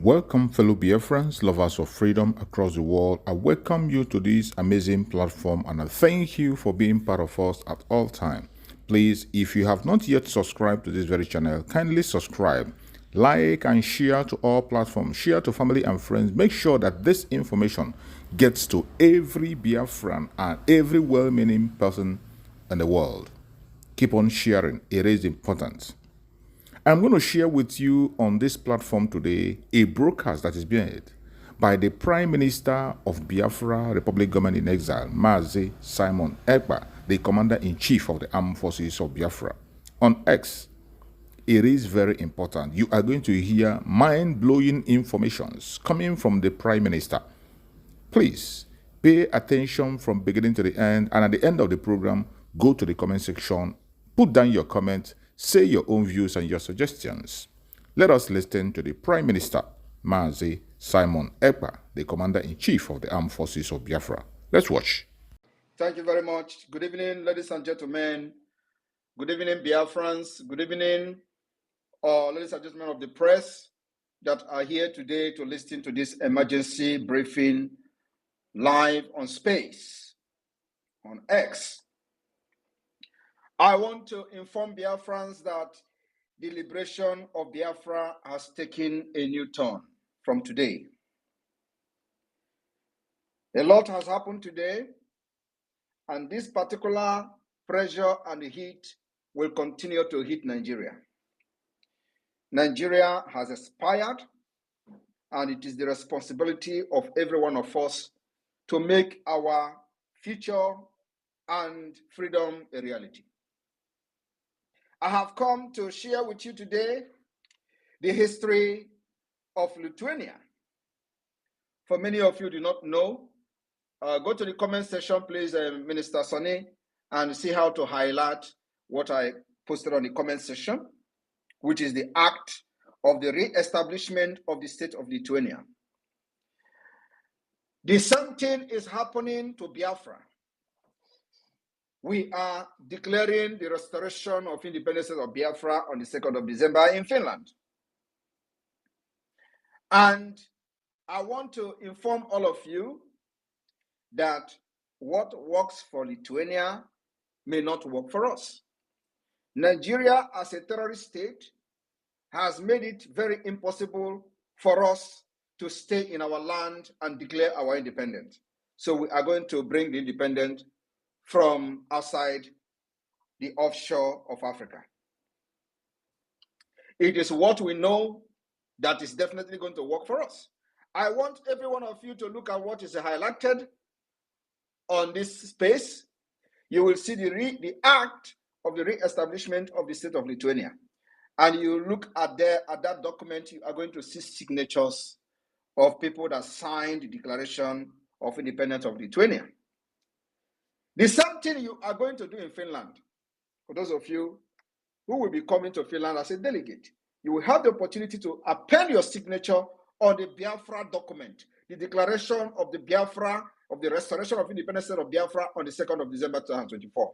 Welcome, fellow Biafrans, lovers of freedom across the world. I welcome you to this amazing platform and I thank you for being part of us at all time. Please, if you have not yet subscribed to this very channel, kindly subscribe, like and share to all platforms, share to family and friends. Make sure that this information gets to every Biafran and every well-meaning person in the world. Keep on sharing, it is important. I'm going to share with you on this platform today a broadcast that is being made by the Prime Minister of Biafra Republic Government in Exile, Mazi Simon Ekpa, the Commander-in-Chief of the Armed Forces of Biafra. On X, it is very important. You are going to hear mind-blowing informations coming from the Prime Minister. Please pay attention from beginning to the end, and at the end of the program, go to the comment section, put down your comment, say your own views and your suggestions. Let us listen to the Prime Minister, Mazi Simon Ekpa, the Commander-in-Chief of the Armed Forces of Biafra. Let's watch. Thank you very much. Good evening, ladies and gentlemen. Good evening, Biafrans. Good evening, ladies and gentlemen of the press that are here today to listen to this emergency briefing live on Space, on X. I want to inform Biafrans that the liberation of Biafra has taken a new turn from today. A lot has happened today, and this particular pressure and heat will continue to hit Nigeria. Nigeria has expired, and it is the responsibility of every one of us to make our future and freedom a reality. I have come to share with you today the history of Lithuania. For many of you do not know, go to the comment section, please, Minister Sonny, and see how to highlight what I posted on the comment section, which is the act of the re-establishment of the state of Lithuania. The same thing is happening to Biafra. We are declaring the restoration of independence of Biafra on the 2nd of December in Finland. And I want to inform all of you that what works for Lithuania may not work for us. Nigeria, as a terrorist state, has made it very impossible for us to stay in our land and declare our independence. So we are going to bring the independence from outside the offshore of Africa. It is what we know that is definitely going to work for us. I want every one of you to look at what is highlighted on this space. You will see the act of the re-establishment of the state of Lithuania. And you look at that document, you are going to see signatures of people that signed the Declaration of Independence of Lithuania. The same thing you are going to do in Finland. For those of you who will be coming to Finland as a delegate, you will have the opportunity to append your signature on the Biafra document, the Declaration of the Biafra, of the Restoration of Independence of Biafra on the 2nd of December 2024.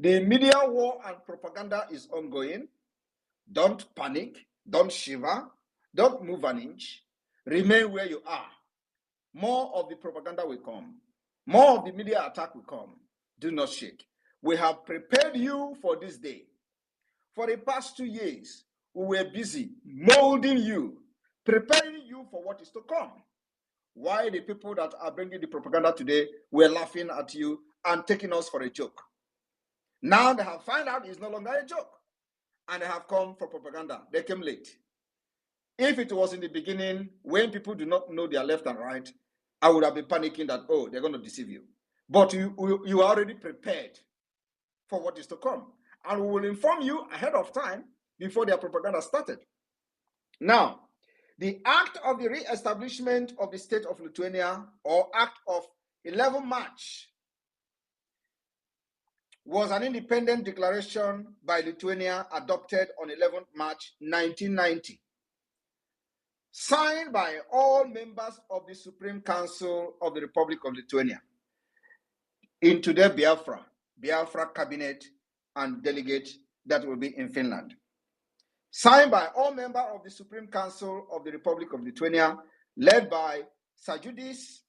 The media war and propaganda is ongoing. Don't panic, don't shiver, don't move an inch. Remain where you are. More of the propaganda will come. More of the media attack will come. Do not shake. We have prepared you for this day. For the past 2 years, we were busy molding you, preparing you for what is to come. Why the people that are bringing the propaganda today were laughing at you and taking us for a joke. Now they have found out it's no longer a joke, and they have come for propaganda. They came late. If it was in the beginning, when people do not know their left and right, I would have been panicking that, oh, they're going to deceive you. But you are already prepared for what is to come. And we will inform you ahead of time before their propaganda started. Now, the act of the re-establishment of the state of Lithuania, or act of 11 March, was an independent declaration by Lithuania adopted on 11 March 1990. Signed by all members of the Supreme Council of the Republic of Lithuania, into the Biafra cabinet and delegate that will be in Finland. signed by all members of the Supreme Council of the Republic of Lithuania, led by Sajudis.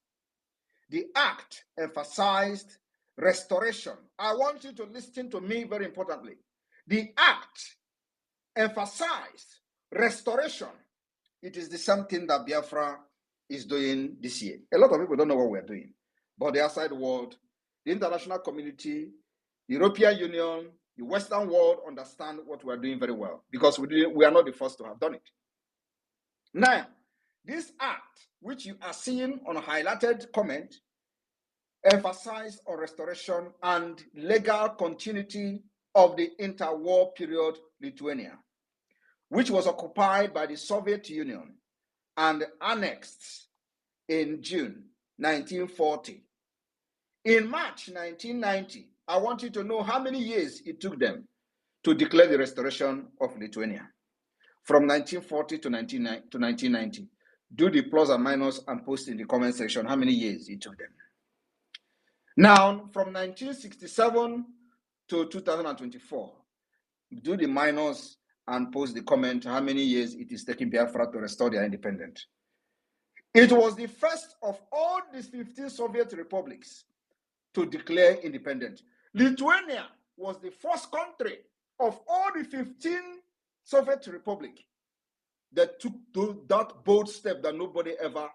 The act emphasized restoration. I want you to listen to me very importantly. The act emphasized restoration. It is the same thing that Biafra is doing this year. A lot of people don't know what we're doing, but the outside world, the international community, the European Union, the Western world understand what we're doing very well because we are not the first to have done it. Now, this act, which you are seeing on a highlighted comment, emphasized on restoration and legal continuity of the interwar period Lithuania, which was occupied by the Soviet Union and annexed in June 1940. In March 1990, I want you to know how many years it took them to declare the restoration of Lithuania. From 1940 to 1990. Do the plus and minus and post in the comment section how many years it took them. Now, from 1967 to 2024, do the minus and post the comment how many years it is taking Biafra to restore their independence. It was the first of all these 15 Soviet republics to declare independence. Lithuania was the first country of all the 15 Soviet republics that took that bold step that nobody ever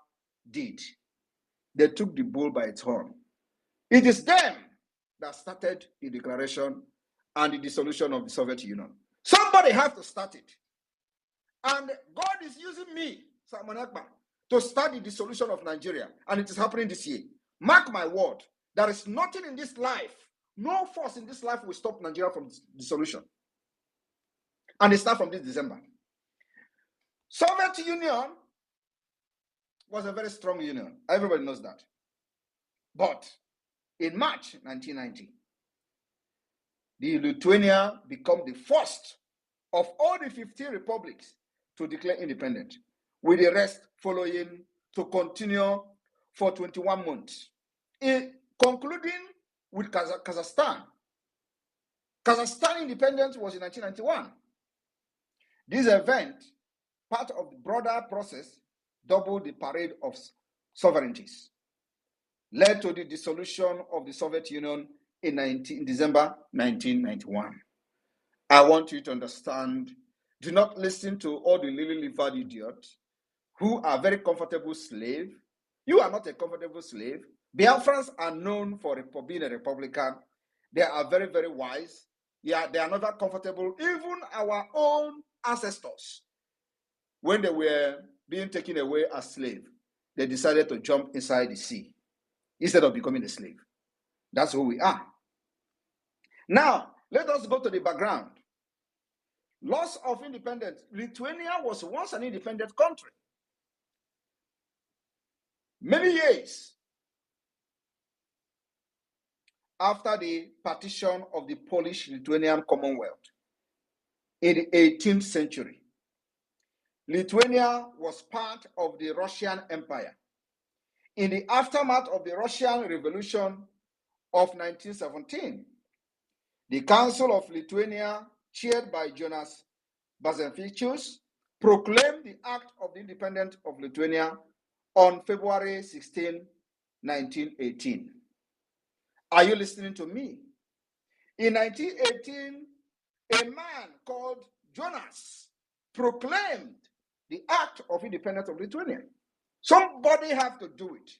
did. They took the bull by its horn. It is them that started the declaration and the dissolution of the Soviet Union. Somebody has to start it. And God is using me, Simon Ekpa, to start the dissolution of Nigeria. And it is happening this year. Mark my word, there is nothing in this life, no force in this life will stop Nigeria from dissolution. And it starts from this December. Soviet Union was a very strong union. Everybody knows that. But in March 1990, the Lithuania became the first of all the 15 republics to declare independence, with the rest following to continue for 21 months, concluding with Kazakhstan. Kazakhstan independence was in 1991. This event, part of the broader process, doubled the parade of sovereignties, led to the dissolution of the Soviet Union in December 1991. I want you to understand, do not listen to all the lily-livered idiots who are very comfortable slaves. You are not a comfortable slave. Biafrans are known for being a Republican. They are very, very wise. Yeah, they are not comfortable. Even our own ancestors, when they were being taken away as slaves, they decided to jump inside the sea instead of becoming a slave. That's who we are. Now, let us go to the background. Loss of independence. Lithuania was once an independent country. Many years after the partition of the Polish-Lithuanian Commonwealth in the 18th century, Lithuania was part of the Russian Empire. In the aftermath of the Russian Revolution of 1917, the Council of Lithuania, chaired by Jonas Bazenfichus, proclaimed the Act of the Independence of Lithuania on February 16, 1918. Are you listening to me? In 1918, a man called Jonas proclaimed the Act of Independence of Lithuania. Somebody have to do it.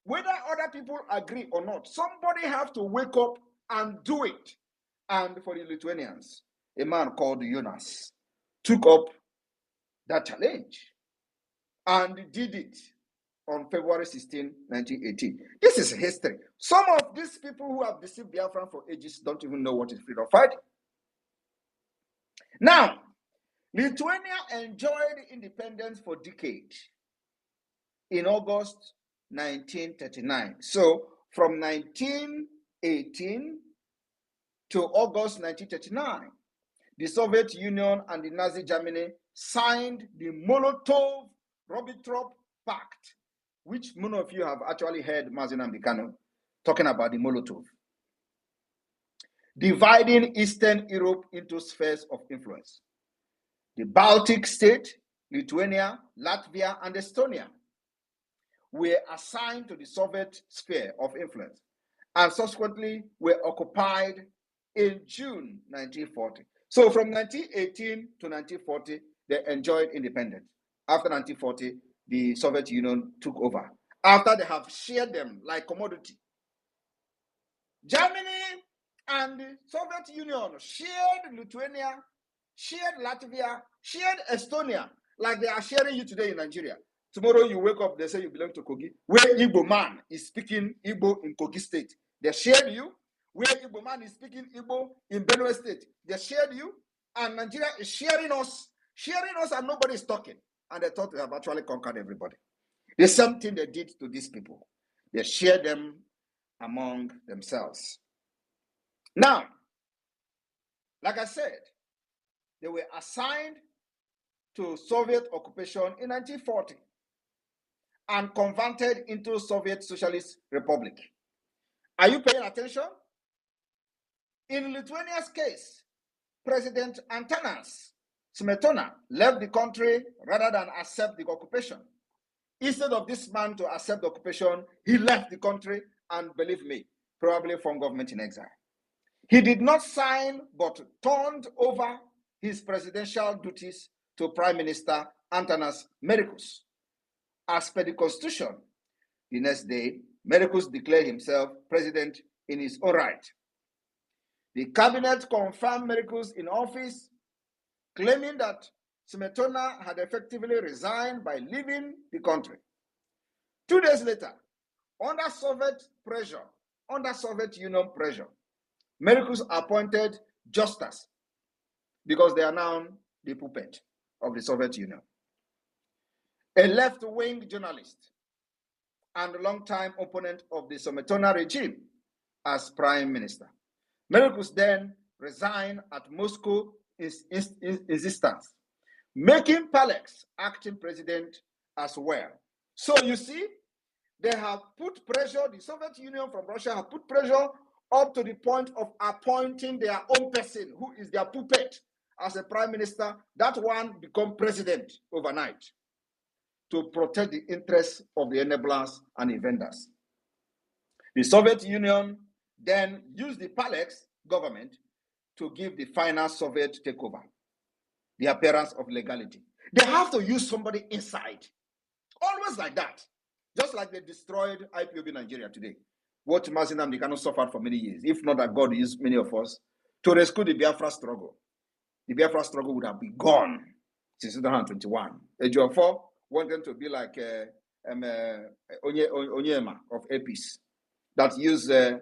Whether other people agree or not, somebody have to wake up and do it. And for the Lithuanians, a man called Jonas took up that challenge and did it on February 16, 1918. This is history. Some of these people who have deceived Biafran for ages don't even know what is freedom fighting. Now, Lithuania enjoyed independence for decades in August 1939. So, from 1918 to August 1939, the Soviet Union and the Nazi Germany signed the Molotov-Ribbentrop Pact, which many of you have actually heard Mazen Ambikano talking about the Molotov, dividing Eastern Europe into spheres of influence. The Baltic state, Lithuania, Latvia, and Estonia were assigned to the Soviet sphere of influence and subsequently were occupied in June 1940. So from 1918 to 1940, they enjoyed independence. After 1940, the Soviet Union took over. After they have shared them like commodity. Germany and the Soviet Union shared Lithuania, shared Latvia, shared Estonia, like they are sharing you today in Nigeria. Tomorrow you wake up, they say you belong to Kogi. Where Igbo man is speaking Igbo in Kogi state, they shared you. Where Igbo man is speaking Igbo in Benue state, they shared you. And Nigeria is sharing us, and nobody is talking. And they thought they have actually conquered everybody. The same thing they did to these people. They shared them among themselves. Now, like I said, they were assigned to Soviet occupation in 1940 and converted into Soviet Socialist Republic. Are you paying attention? In Lithuania's case, President Antanas Smetona left the country rather than accept the occupation. Instead of this man to accept the occupation, he left the country and, believe me, probably from government in exile. He did not sign, but turned over his presidential duties to Prime Minister Antanas Mericus. As per the Constitution, the next day, Mericus declared himself president in his own right. The cabinet confirmed Mericus in office, claiming that Smetona had effectively resigned by leaving the country. 2 days later, under Soviet Union pressure, Mericus appointed Justas, because they are now the puppet of the Soviet Union, a left-wing journalist and a long-time opponent of the Smetona regime, as prime minister. Mericus then resigned at Moscow insistence, making Palex acting president as well. So you see, they have put pressure, the Soviet Union from Russia have put pressure up to the point of appointing their own person, who is their puppet, as a prime minister. That one become president overnight to protect the interests of the enablers and inventors. The Soviet Union then used the Palex government to give the final Soviet takeover, the appearance of legality. They have to use somebody inside, always like that. Just like they destroyed IPOB Nigeria today. What Mazinam they cannot suffer for many years, if not that God used many of us to rescue the Biafra struggle. The Biafra struggle would have been gone since 2021. Ejiofor wanted to be like Onyema of APIS that used the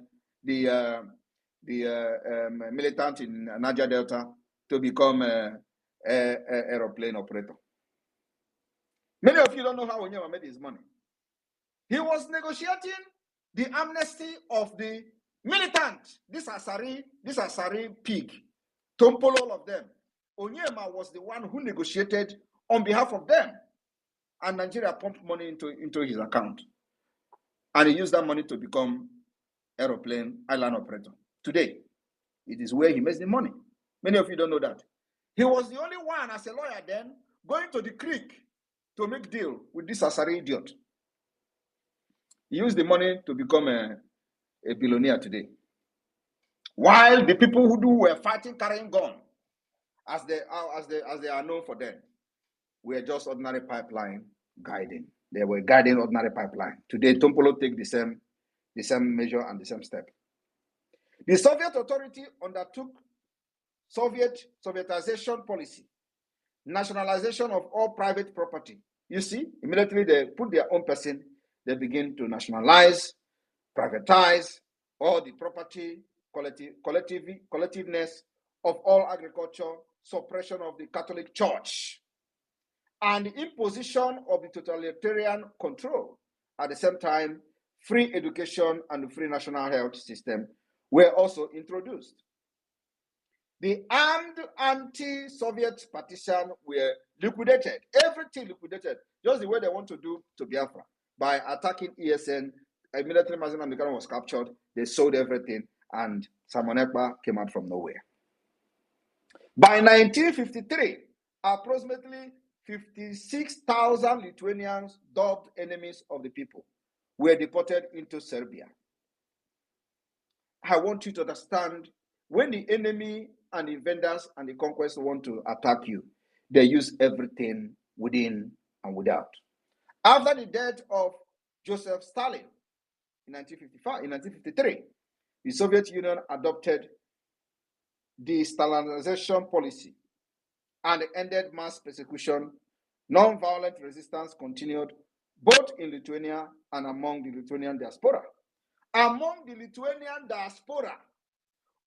militant in Niger Delta to become an aeroplane operator. Many of you don't know how Onyema made his money. He was negotiating the amnesty of the militant, this Asari pig, Tompolo, all of them. Onyema was the one who negotiated on behalf of them. And Nigeria pumped money into his account. And he used that money to become aeroplane island operator. Today, it is where he makes the money. Many of you don't know that. He was the only one, as a lawyer then, going to the creek to make deal with this Asari idiot. He used the money to become a billionaire today. While the people who were fighting, carrying gun, as they are known for them, were just ordinary pipeline guiding. They were guiding ordinary pipeline. Today, Tompolo take the same measure and the same step. The Soviet authority undertook Sovietization policy, nationalization of all private property. You see, immediately they put their own person, they begin to nationalize, privatize all the property, collectiveness of all agriculture, suppression of the Catholic Church, and the imposition of the totalitarian control. At the same time, free education and the free national health system were also introduced. The armed anti-Soviet partisan were liquidated, everything liquidated, just the way they want to do to Biafra. By attacking ESN, immediately Mazen Amikano was captured, they sold everything, and Simon Ekpa came out from nowhere. By 1953, approximately 56,000 Lithuanians, dubbed enemies of the people, were deported into Serbia. I want you to understand, when the enemy and the invaders and the conquest want to attack you, they use everything within and without. After the death of Joseph Stalin in 1953, the Soviet Union adopted the Stalinization policy and ended mass persecution. Non-violent resistance continued both in Lithuania and among the Lithuanian diaspora. Among the Lithuanian diaspora,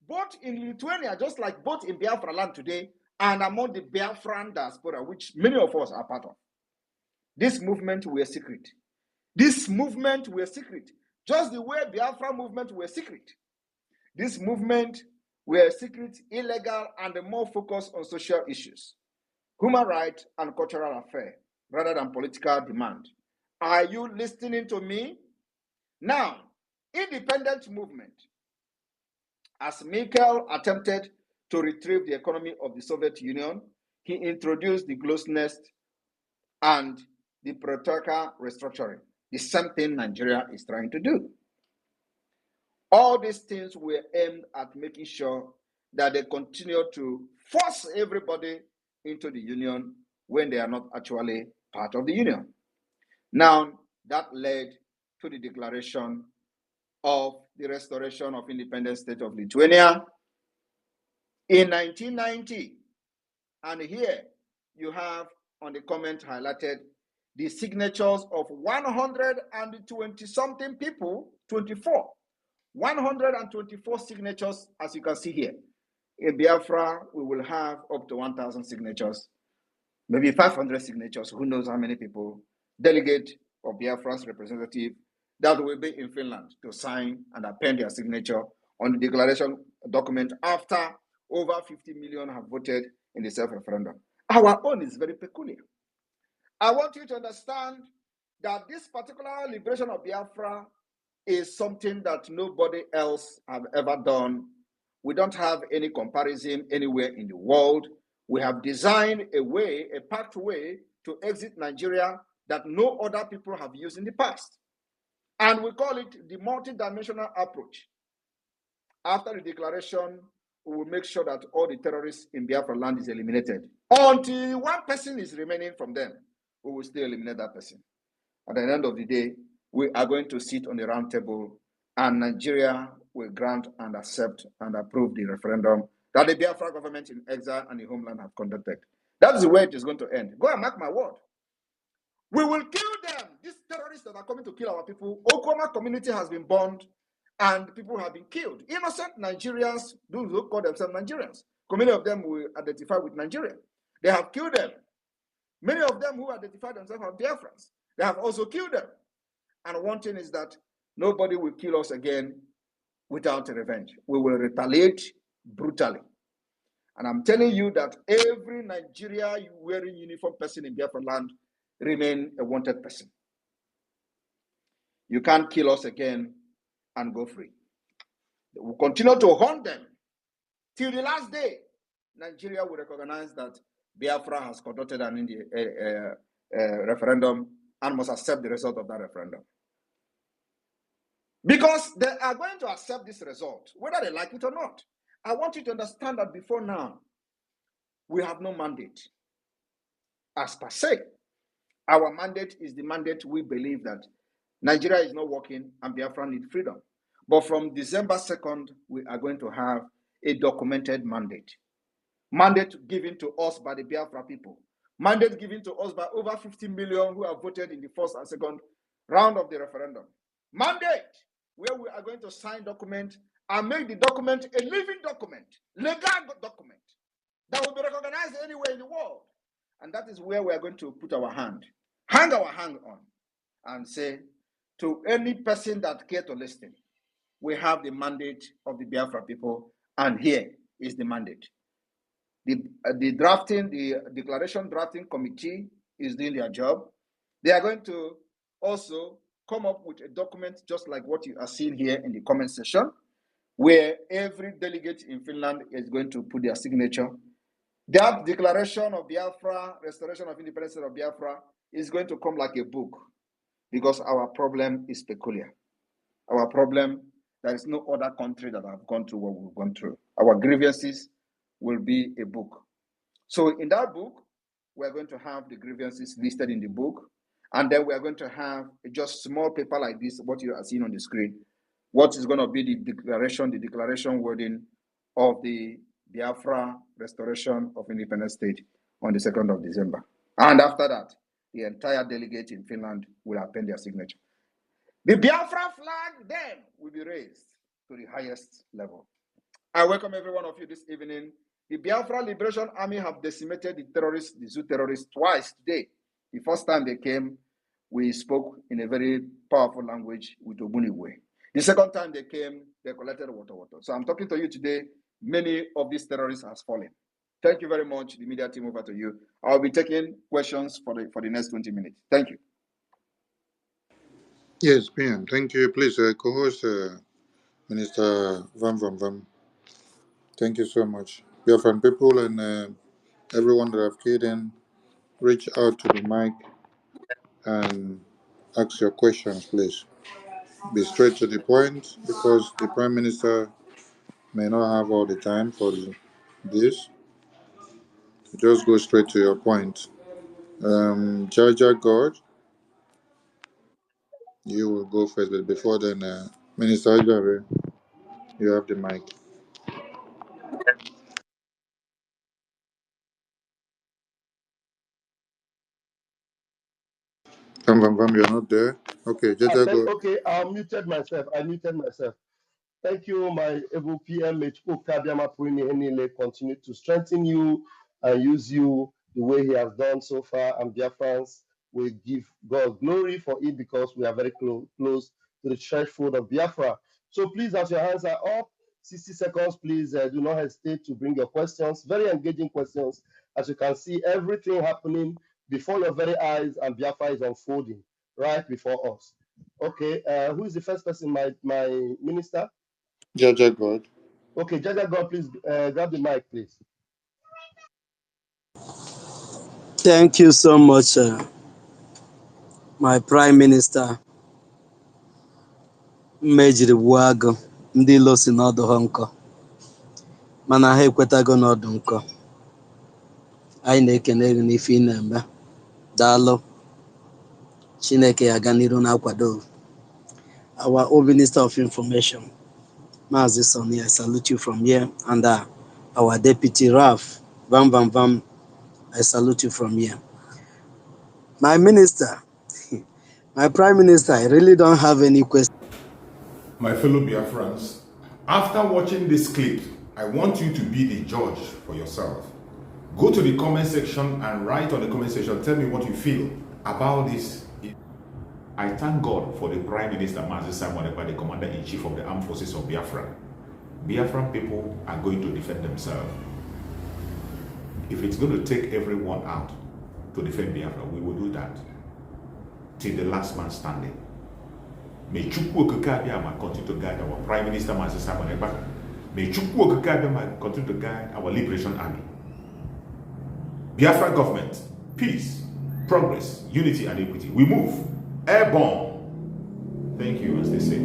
both in Lithuania, just like both in Biafra land today, and among the Biafran diaspora, which many of us are part of, this movement were secret. This movement were secret, just the way Biafra movement were secret. This movement were secret, illegal, and more focused on social issues, human rights, and cultural affairs, rather than political demand. Are you listening to me? Now, independent movement. As Mikhail attempted to retrieve the economy of the Soviet Union, he introduced the Glasnost and the Perestroika restructuring, the same thing Nigeria is trying to do. All these things were aimed at making sure that they continue to force everybody into the union when they are not actually part of the union. Now, that led to the declaration of the restoration of independent state of Lithuania in 1990. And here you have on the comment highlighted the signatures of 120 something people, 124 signatures, as you can see here. In Biafra, we will have up to 1,000 signatures, maybe 500 signatures, who knows how many people, delegate of Biafra's representative that will be in Finland to sign and append their signature on the declaration document after over 50 million have voted in the self-referendum. Our own is very peculiar. I want you to understand that this particular liberation of Biafra is something that nobody else have ever done. We don't have any comparison anywhere in the world. We have designed a way, a pact way to exit Nigeria that no other people have used in the past. And we call it the multidimensional approach. After the declaration, we will make sure that all the terrorists in Biafra land is eliminated. Until one person is remaining from them, we will still eliminate that person. At the end of the day, we are going to sit on the round table and Nigeria will grant and accept and approve the referendum that the Biafra government in exile and the homeland have conducted. That's the way it is going to end. Go and mark my word. We will kill them. These terrorists that are coming to kill our people. Okoma community has been burned and people have been killed. Innocent Nigerians, those who call themselves Nigerians, many of them will identify with Nigeria. They have killed them. Many of them who identify themselves as Biafrans, they have also killed them. And one thing is that nobody will kill us again without revenge. We will retaliate brutally. And I'm telling you that every Nigeria wearing uniform person in Biafra land remain a wanted person. You can't kill us again and go free. We'll continue to hunt them till the last day. Nigeria will recognize that Biafra has conducted an referendum and must accept the result of that referendum. Because they are going to accept this result, whether they like it or not. I want you to understand that before now, we have no mandate as per se. Our mandate is the mandate we believe that Nigeria is not working and Biafra need freedom. But from December 2nd, we are going to have a documented mandate. Mandate given to us by the Biafra people. Mandate given to us by over 50 million who have voted in the first and second round of the referendum. Mandate where we are going to sign document and make the document a living document, legal document that will be recognized anywhere in the world. And that is where we are going to put our hand, hang our hand on, and say to any person that care to listen, we have the mandate of the Biafra people, and here is the mandate. The declaration drafting committee is doing their job. They are going to also come up with a document just like what you are seeing here in the comment section, where every delegate in Finland is going to put their signature. That declaration of Biafra, restoration of independence of Biafra, is going to come like a book because our problem is peculiar. Our problem, there is no other country that have gone through what we've gone through. Our grievances will be a book. So in that book, we're going to have the grievances listed in the book, and then we're going to have just small paper like this, what you are seeing on the screen, what is going to be the declaration wording of the Biafra restoration of independent state on the 2nd of December. And after that, the entire delegate in Finland will append their signature. The Biafra flag then will be raised to the highest level. I welcome every one of you this evening. The Biafra Liberation Army have decimated the Zoo terrorists twice today. The first time they came, we spoke in a very powerful language with Ogbunigwe. The second time they came, they collected water. So I'm talking to you today. Many of these terrorists has fallen. Thank you very much. The media team, over to you. I'll be taking questions for the next 20 minutes. Thank you. Yes, PM. Thank you. Please, co-host Minister Vam. Thank you so much. Biafran people and everyone that have keyed in, reach out to the mic and ask your questions, please. Be straight to the point because the Prime Minister may not have all the time for this. Just go straight to your point. Jaja God, you will go first, but before then, Minister Ajare, you have the mic. Vam, you're not there. Okay, Jaja God. Okay, I muted myself. Thank you, my able PM. May continue to strengthen you and use you the way he has done so far. And Biafrans will give God glory for it because we are very close to the threshold of Biafra. So please, as your hands are up, 60 seconds, please do not hesitate to bring your questions. Very engaging questions. As you can see, everything happening before your very eyes, and Biafra is unfolding right before us. Okay, who is the first person? My minister? Jaja God. Okay, Jaja God, please grab the mic, please. Thank you so much, my Prime Minister. Mmejiri gbuo agụ, ndị ilo si n'ọdụ ha nkọ, mana ha ekwetago n'ọdụ nkọ. Anyị na-ekene gị n'ife ị na-eme. Daalụ. Chineke ya ga n'iru na-akwado. Our own Minister of Information, Maazị Sonny, I salute you from here, and our Deputy Raf, Vam, I salute you from here. My Minister, my Prime Minister, I really don't have any question. My fellow Biafrans, after watching this clip, I want you to be the judge for yourself. Go to the comment section and write on the comment section, tell me what you feel about this. I thank God for the Prime Minister, Mazi Simon Ekpa, the Commander-in-Chief of the Armed Forces of Biafra. Biafran people are going to defend themselves. If it's going to take everyone out to defend Biafra, we will do that till the last man standing. May Chukwu Okike Abịama continue to guide our Prime Minister, Mazi Simon Ekpa. May Chukwu Okike Abịama continue to guide our Liberation Army. Biafra government, peace, progress, unity and equity. We move airborne. Thank you, as they say.